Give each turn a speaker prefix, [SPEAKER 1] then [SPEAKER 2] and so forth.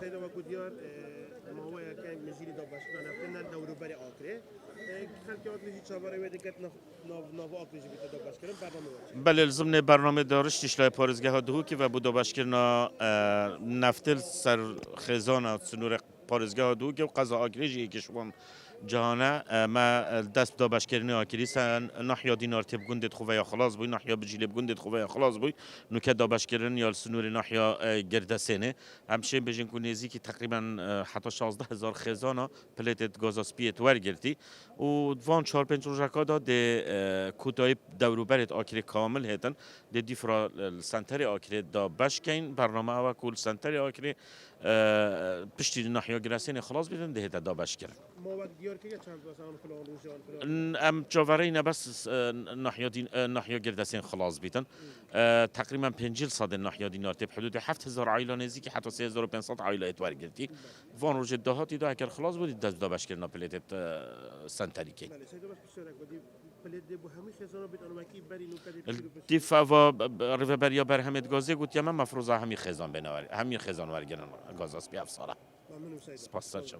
[SPEAKER 1] سيدا وكو ديار ما هو كان مزيد دابش كان فينا دورو بري آخره خلك آخره چهارباره ویدی کت ناو آخره جبیت دابش کردن برنامه واچی.
[SPEAKER 2] بله ضمن برنامه دارش تشلای پارزگاه ها دهو که و بود دابش کردن نفتل سر خزان سنور پارزگاه ها دهو که قضا آگریجی که شما جهانه ما دست دابش کردن آگری سن نحیا دینار تب گندت خوبه یا خلاص بوی نحیا بجیل بگندت خوبه یا خلاص بوی نوکه دابش کردن یا سنور نحیا گردسینه همشه بجن کنیزی که تقریبا حتی 16,000 خزانه پلیت گازاسپیت ورگرتی و دوان 4-5 روزکا دا ده کوتای دوروبرت آکری کامل هستن ده دیفرا سنتر آکری دا بشکین برنامه و کل سنتر آکری پشتی نحیا گرسین خلاص بیدن ده دا بشکن
[SPEAKER 1] ما وقت دیار که چند واسه فلان روزان فلان.
[SPEAKER 2] ام جاورین بس نحیا گردسین خلاص بیدن تقریبا 50 صد نحیا دینار تب حدود 7,000 عائله نزدیک حتی 3,500 عائله اتورگرتی وان روز دهاتی دا اگر خلاص بودید دست دا بشکن پلیت سنتری کی
[SPEAKER 1] بله سيدا بس بشارك بدي بلد دبو همي خزانة بيت أنا ماكي بري نوكادي
[SPEAKER 2] دیفا و ریوبریا بر همت گازی گوت یا من مفروضه همی خزان بنواری همی خزان ورگرن گازاس بیافساره
[SPEAKER 1] ممنون سيدا.
[SPEAKER 2] سپاس سرچم